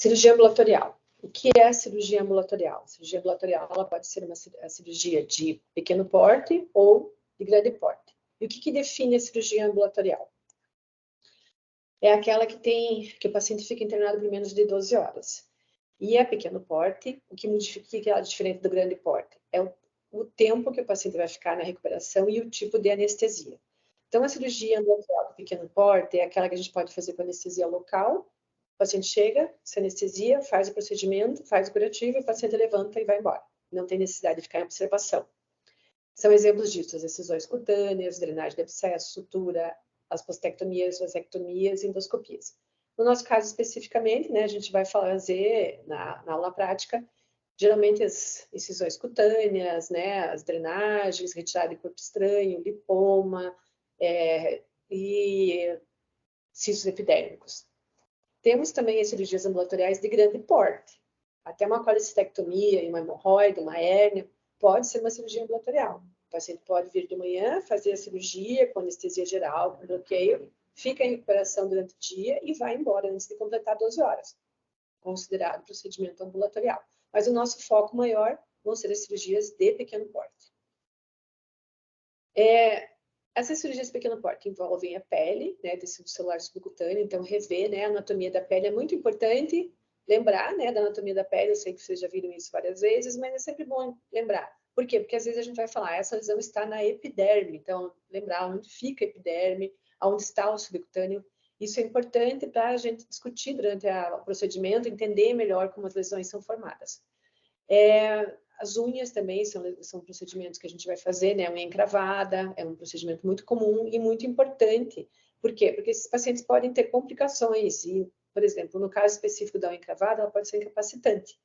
Cirurgia ambulatorial. O que é a cirurgia ambulatorial? A cirurgia ambulatorial ela pode ser uma cirurgia de pequeno porte ou de grande porte. E o que define a cirurgia ambulatorial? É aquela que o paciente fica internado por menos de 12 horas. E a pequeno porte, o que modifica ela diferente do grande porte? É o tempo que o paciente vai ficar na recuperação e o tipo de anestesia. Então, a cirurgia ambulatorial de pequeno porte é aquela que a gente pode fazer com anestesia local. O paciente chega, se anestesia, faz o procedimento, faz o curativo, o paciente levanta e vai embora. Não tem necessidade de ficar em observação. São exemplos disso, as excisões cutâneas, drenagem de abscesso, sutura, as postectomias, vasectomias e endoscopias. No nosso caso especificamente, né, a gente vai fazer na aula prática, geralmente as incisões cutâneas, né, as drenagens, retirada de corpo estranho, lipoma e cistos epidérmicos. Temos também as cirurgias ambulatoriais de grande porte. Até uma colecistectomia, uma hemorroida, uma hérnia, pode ser uma cirurgia ambulatorial. O paciente pode vir de manhã, fazer a cirurgia com anestesia geral, com bloqueio, fica em recuperação durante o dia e vai embora antes de completar 12 horas. Considerado procedimento ambulatorial. Mas o nosso foco maior vão ser as cirurgias de pequeno porte. Essas cirurgias de pequeno porte envolvem a pele, né, tecido celular subcutâneo, então rever, né, a anatomia da pele é muito importante, lembrar, né, da anatomia da pele, eu sei que vocês já viram isso várias vezes, mas é sempre bom lembrar. Por quê? Porque às vezes a gente vai falar, essa lesão está na epiderme, então lembrar onde fica a epiderme, onde está o subcutâneo, isso é importante para a gente discutir durante o procedimento, entender melhor como as lesões são formadas. As unhas também são procedimentos que a gente vai fazer, né? A unha encravada é um procedimento muito comum e muito importante. Por quê? Porque esses pacientes podem ter complicações e, por exemplo, no caso específico da unha encravada, ela pode ser incapacitante.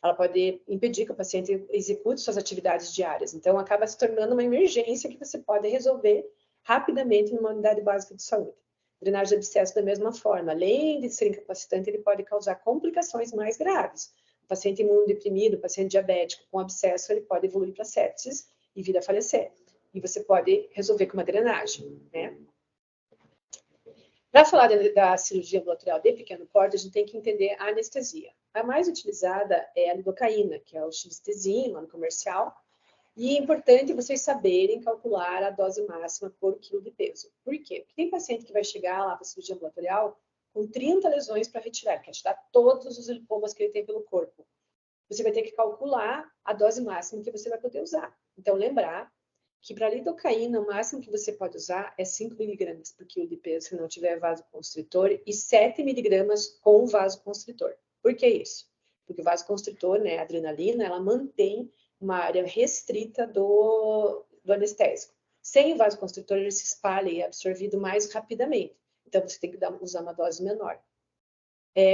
Ela pode impedir que o paciente execute suas atividades diárias. Então, acaba se tornando uma emergência que você pode resolver rapidamente numa unidade básica de saúde. Drenagem de abscesso da mesma forma. Além de ser incapacitante, ele pode causar complicações mais graves. O paciente imunodeprimido, o paciente diabético com abscesso, ele pode evoluir para sepsis e vir a falecer. E você pode resolver com uma drenagem, né? Para falar da cirurgia ambulatorial de pequeno porte, a gente tem que entender a anestesia. A mais utilizada é a lidocaína, que é o xistezinho, lá no comercial. E é importante vocês saberem calcular a dose máxima por quilo de peso. Por quê? Porque tem paciente que vai chegar lá para a cirurgia ambulatorial com 30 lesões para retirar, quer tirar todos os lipomas que ele tem pelo corpo. Você vai ter que calcular a dose máxima que você vai poder usar. Então, lembrar que para a lidocaína, o máximo que você pode usar é 5 miligramas por quilo de peso, se não tiver vasoconstritor, e 7 miligramas com vasoconstritor. Por que isso? Porque o vasoconstritor, né, a adrenalina, ela mantém uma área restrita do anestésico. Sem o vasoconstritor, ele se espalha e é absorvido mais rapidamente. Então, você tem que usar uma dose menor.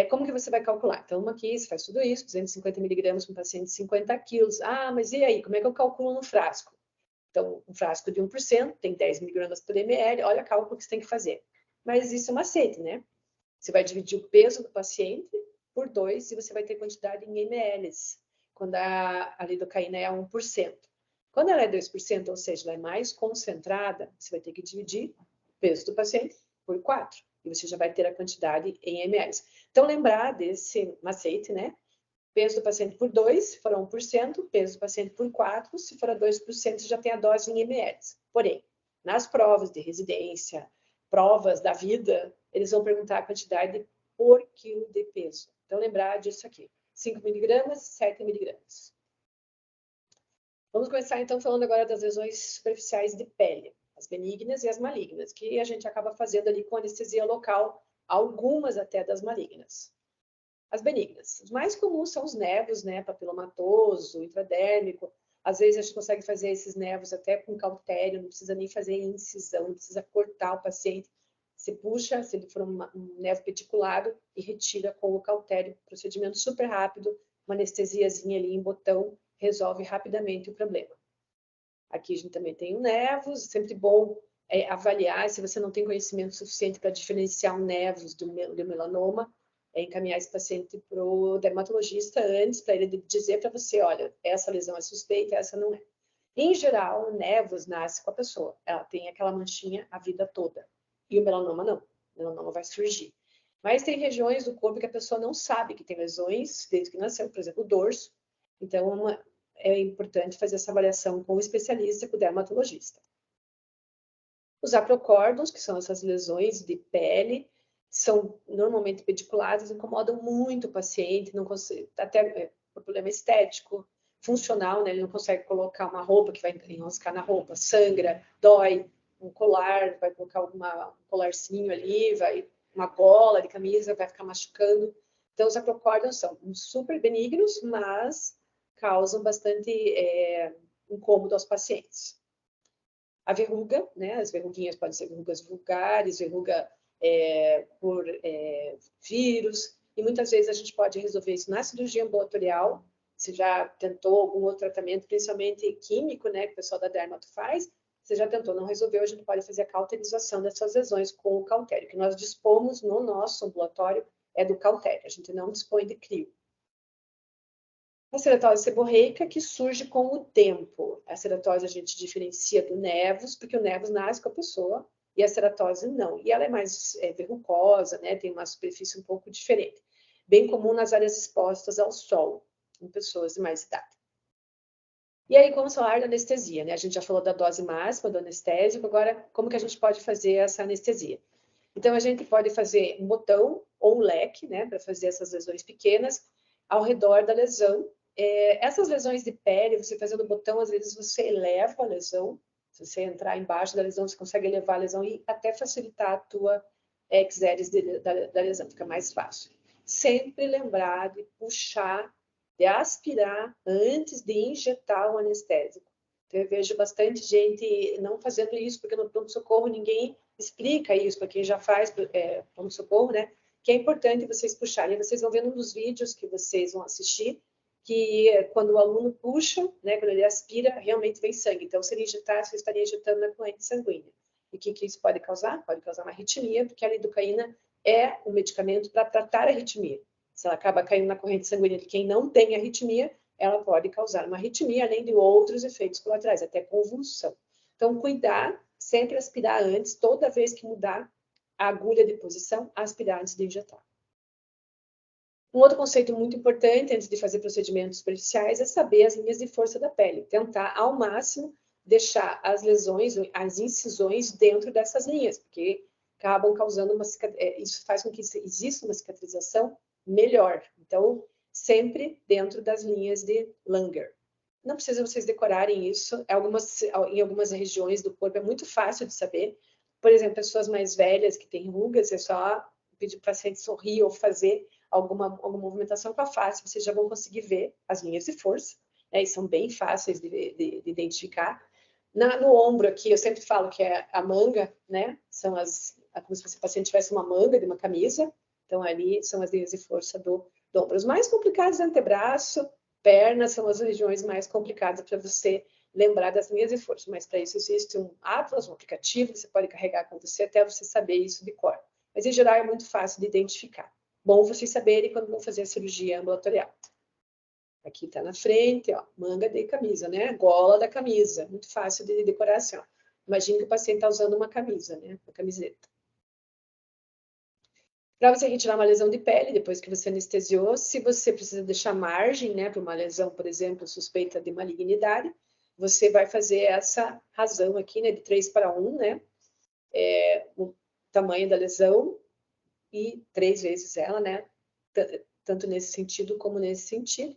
Como que você vai calcular? Então, aqui, você faz tudo isso, 250 miligramas para um paciente de 50 quilos. Ah, mas e aí? Como é que eu calculo no frasco? Então, um frasco de 1% tem 10 miligramas por ml. Olha o cálculo que você tem que fazer. Mas isso é macete, né? Você vai dividir o peso do paciente por 2 e você vai ter quantidade em ml, quando a lidocaína é 1%. Quando ela é 2%, ou seja, ela é mais concentrada, você vai ter que dividir o peso do paciente por 4. E você já vai ter a quantidade em ml. Então, lembrar desse macete, né? Peso do paciente por 2, se for 1%, peso do paciente por 4, se for a 2%, já tem a dose em ml. Porém, nas provas de residência, provas da vida, eles vão perguntar a quantidade por quilo de peso. Então, lembrar disso aqui. 5 miligramas, 7 miligramas. Vamos começar, então, falando agora das lesões superficiais de pele, as benignas e as malignas, que a gente acaba fazendo ali com anestesia local, algumas até das malignas. As benignas. Os mais comuns são os nevos, né, papilomatoso, intradérmico. Às vezes a gente consegue fazer esses nevos até com cautério, não precisa nem fazer incisão, não precisa cortar o paciente. Você puxa, se ele for um nevo pediculado, e retira com o cautério. Procedimento super rápido, uma anestesiazinha ali em botão, resolve rapidamente o problema. Aqui a gente também tem o nevos, sempre bom avaliar se você não tem conhecimento suficiente para diferenciar um nevos do melanoma, encaminhar esse paciente para o dermatologista antes, para ele dizer para você, olha, essa lesão é suspeita, essa não é. Em geral, o nevos nasce com a pessoa, ela tem aquela manchinha a vida toda, e o melanoma não, o melanoma vai surgir. Mas tem regiões do corpo que a pessoa não sabe que tem lesões desde que nasceu, por exemplo, o dorso. Então, é importante fazer essa avaliação com o especialista, com o dermatologista. Os acrocórdons, que são essas lesões de pele, são normalmente pediculadas, incomodam muito o paciente, não consegue, até por problema estético, funcional, né? Ele não consegue colocar uma roupa que vai enroscar na roupa, sangra, dói, um colar, vai colocar um colarcinho ali, uma gola de camisa, vai ficar machucando. Então, os acrocórdons são super benignos, mas causam bastante incômodo aos pacientes. A verruga, né? As verruguinhas podem ser verrugas vulgares, verruga por vírus, e muitas vezes a gente pode resolver isso na cirurgia ambulatorial. Você já tentou algum outro tratamento, principalmente químico, né? Que o pessoal da dermato faz. Você já tentou, não resolveu, a gente pode fazer a cauterização dessas lesões com o cautério. O que nós dispomos no nosso ambulatório é do cautério, a gente não dispõe de crio. A ceratose seborreica que surge com o tempo. A ceratose a gente diferencia do nevus, porque o nevus nasce com a pessoa e a ceratose não. E ela é mais verrucosa, né? Tem uma superfície um pouco diferente. Bem comum nas áreas expostas ao sol, em pessoas de mais idade. E aí, vamos falar da anestesia, né? A gente já falou da dose máxima do anestésico, agora como que a gente pode fazer essa anestesia? Então, a gente pode fazer um botão ou um leque, né? Para fazer essas lesões pequenas ao redor da lesão. Essas lesões de pele, você fazendo o botão, às vezes você eleva a lesão. Se você entrar embaixo da lesão, você consegue elevar a lesão e até facilitar a tua exeres da lesão, fica mais fácil. Sempre lembrar de puxar, de aspirar antes de injetar o anestésico. Então, eu vejo bastante gente não fazendo isso, porque no pronto-socorro ninguém explica isso para quem já faz pronto-socorro, né? Que é importante vocês puxarem. Vocês vão ver num dos vídeos que vocês vão assistir, que quando o aluno puxa, né, quando ele aspira, realmente vem sangue. Então, se ele injetar, você estaria injetando na corrente sanguínea. E o que isso pode causar? Pode causar uma arritmia, porque a lidocaína é um medicamento para tratar a arritmia. Se ela acaba caindo na corrente sanguínea de quem não tem arritmia, ela pode causar uma arritmia, além de outros efeitos colaterais, até convulsão. Então, cuidar, sempre aspirar antes, toda vez que mudar a agulha de posição, aspirar antes de injetar. Um outro conceito muito importante antes de fazer procedimentos superficiais é saber as linhas de força da pele. Tentar, ao máximo, deixar as lesões, as incisões dentro dessas linhas, porque acabam causando isso faz com que exista uma cicatrização melhor. Então, sempre dentro das linhas de Langer. Não precisa vocês decorarem isso. Em algumas regiões do corpo é muito fácil de saber. Por exemplo, pessoas mais velhas que têm rugas, é só pedir para o paciente sorrir ou fazer alguma movimentação com a face, vocês já vão conseguir ver as linhas de força, né? E são bem fáceis de identificar. No ombro aqui, eu sempre falo que é a manga, né? Como se o paciente tivesse uma manga de uma camisa. Então, ali são as linhas de força do ombro. Os mais complicados é antebraço, pernas, são as regiões mais complicadas para você lembrar das linhas de força. Mas para isso existe um atlas, um aplicativo que você pode carregar com você até você saber isso de cor. Mas, em geral, é muito fácil de identificar. Bom vocês saberem quando vão fazer a cirurgia ambulatorial. Aqui está na frente, ó, manga de camisa, né? Gola da camisa, muito fácil de decorar assim, ó. Imagina que o paciente está usando uma camisa, né? Uma camiseta. Para você retirar uma lesão de pele, depois que você anestesiou, se você precisa deixar margem, né, para uma lesão, por exemplo, suspeita de malignidade, você vai fazer essa razão aqui, né, de 3:1, né? O tamanho da lesão e 3 vezes ela, né? Tanto nesse sentido como nesse sentido.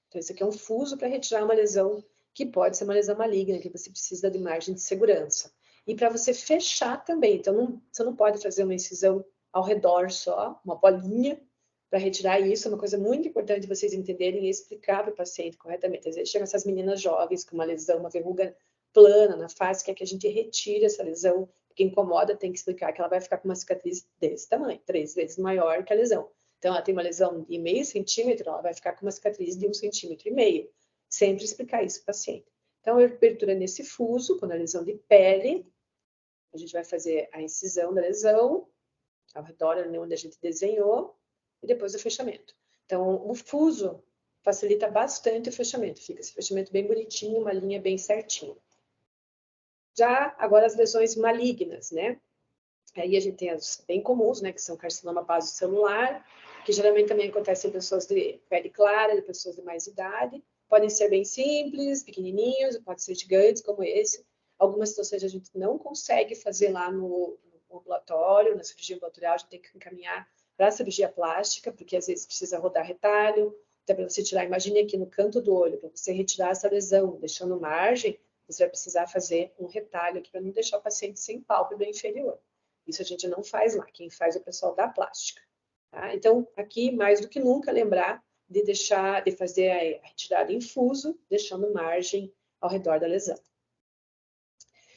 Então, isso aqui é um fuso para retirar uma lesão que pode ser uma lesão maligna, que você precisa de margem de segurança. E para você fechar também. Então, você não pode fazer uma incisão ao redor só, uma bolinha, para retirar isso. É uma coisa muito importante vocês entenderem e explicar para o paciente corretamente. Às vezes chegam essas meninas jovens com uma lesão, uma verruga plana na face, quer que a gente retire essa lesão, porque incomoda, tem que explicar que ela vai ficar com uma cicatriz desse tamanho, 3 vezes maior que a lesão. Então, ela tem uma lesão de 0,5 centímetro, ela vai ficar com uma cicatriz de 1,5 centímetro. Sempre explicar isso para o paciente. Então, a abertura nesse fuso, quando a lesão de pele, a gente vai fazer a incisão da lesão, ao redor onde a gente desenhou, e depois o fechamento. Então, o fuso facilita bastante o fechamento. Fica esse fechamento bem bonitinho, uma linha bem certinha. Já agora as lesões malignas, né? Aí a gente tem as bem comuns, né, que são carcinoma basocelular, que geralmente também acontece em pessoas de pele clara, de pessoas de mais idade. Podem ser bem simples, pequenininhos, podem ser gigantes, como esse. Algumas situações a gente não consegue fazer lá no ambulatório, na cirurgia ambulatorial, a gente tem que encaminhar para a cirurgia plástica, porque às vezes precisa rodar retalho. Então, para você tirar, imagine aqui no canto do olho, para você retirar essa lesão, deixando margem, você vai precisar fazer um retalho aqui para não deixar o paciente sem pálpebra inferior. Isso a gente não faz lá, quem faz é o pessoal da plástica. Tá? Então, aqui, mais do que nunca, lembrar de fazer a retirada em fuso, deixando margem ao redor da lesão.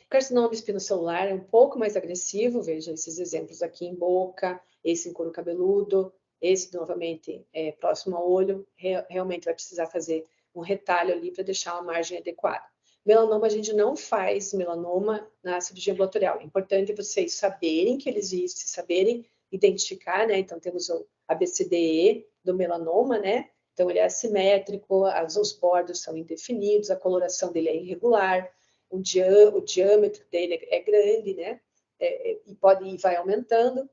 O carcinoma espinocelular é um pouco mais agressivo, veja esses exemplos aqui em boca, esse em couro cabeludo, esse novamente próximo ao olho, realmente vai precisar fazer um retalho ali para deixar uma margem adequada. Melanoma, a gente não faz melanoma na cirurgia ambulatorial. É importante vocês saberem que ele existe, saberem identificar, né? Então, temos o ABCDE do melanoma, né? Então, ele é assimétrico, os bordos são indefinidos, a coloração dele é irregular, o diâmetro dele é grande, né? E vai aumentando,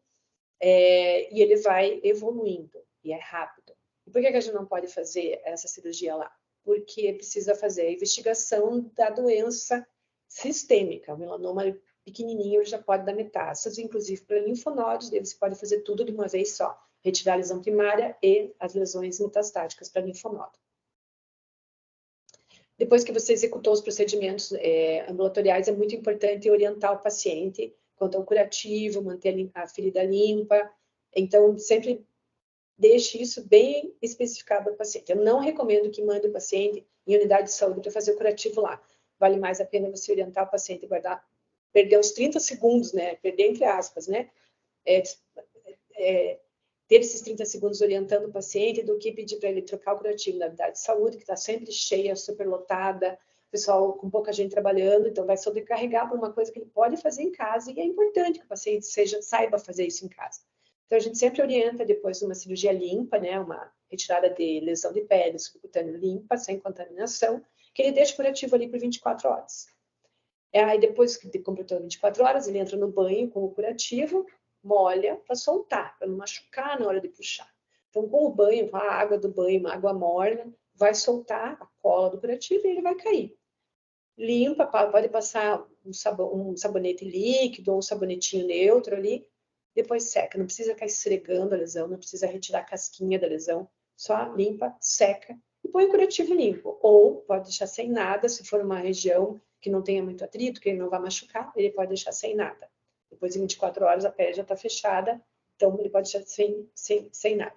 e ele vai evoluindo, e é rápido. E por que a gente não pode fazer essa cirurgia lá? Porque precisa fazer a investigação da doença sistêmica. O melanoma pequenininho ele já pode dar metástase, inclusive para linfonodos, daí você pode fazer tudo de uma vez só, retirar a lesão primária e as lesões metastáticas para linfonodo. Depois que você executou os procedimentos ambulatoriais, é muito importante orientar o paciente quanto ao curativo, manter a ferida limpa. Então, sempre deixe isso bem especificado ao paciente. Eu não recomendo que mande o paciente em unidade de saúde para fazer o curativo lá. Vale mais a pena você orientar o paciente e guardar, perder uns 30 segundos, né? Perder entre aspas, né? Ter esses 30 segundos orientando o paciente do que pedir para ele trocar o curativo na unidade de saúde, que está sempre cheia, superlotada, pessoal com pouca gente trabalhando, então vai sobrecarregar por uma coisa que ele pode fazer em casa, e é importante que o paciente saiba fazer isso em casa. Então, a gente sempre orienta, depois de uma cirurgia limpa, né, uma retirada de lesão de pele subcutânea limpa, sem contaminação, que ele deixe o curativo ali por 24 horas. Aí, depois que completou 24 horas, ele entra no banho com o curativo, molha para soltar, para não machucar na hora de puxar. Então, com o banho, com a água do banho, uma água morna, vai soltar a cola do curativo e ele vai cair. Limpa, pode passar um sabonete líquido ou um sabonetinho neutro ali, depois seca. Não precisa ficar esfregando a lesão, não precisa retirar a casquinha da lesão, só limpa, seca e põe o curativo limpo. Ou pode deixar sem nada, se for uma região que não tenha muito atrito, que ele não vai machucar, ele pode deixar sem nada. Depois de 24 horas a pele já está fechada, então ele pode deixar sem nada.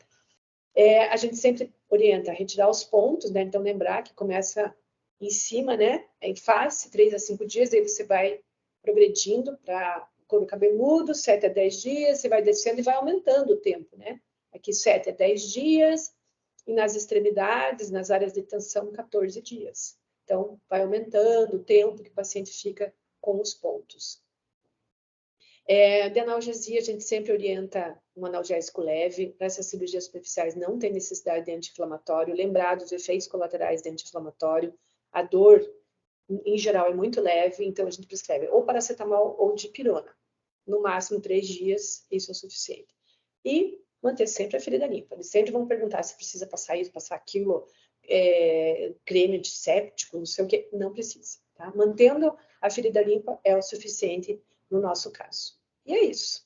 A gente sempre orienta a retirar os pontos, né? Então lembrar que começa em cima, né? Em face, 3 a 5 dias, aí você vai progredindo para couro cabeludo, 7 a 10 dias, você vai descendo e vai aumentando o tempo, né? Aqui 7 a 10 dias, e nas extremidades, nas áreas de tensão, 14 dias. Então, vai aumentando o tempo que o paciente fica com os pontos. De analgesia, a gente sempre orienta um analgésico leve. Para essas cirurgias superficiais não tem necessidade de anti-inflamatório. Lembrar dos efeitos colaterais de anti-inflamatório. A dor, em geral, é muito leve, então a gente prescreve ou paracetamol ou dipirona. No máximo 3 dias, isso é o suficiente. E manter sempre a ferida limpa. Eles sempre vão perguntar se precisa passar isso, passar aquilo, creme antisséptico, não sei o que. Não precisa. Tá? Mantendo a ferida limpa é o suficiente no nosso caso. E é isso.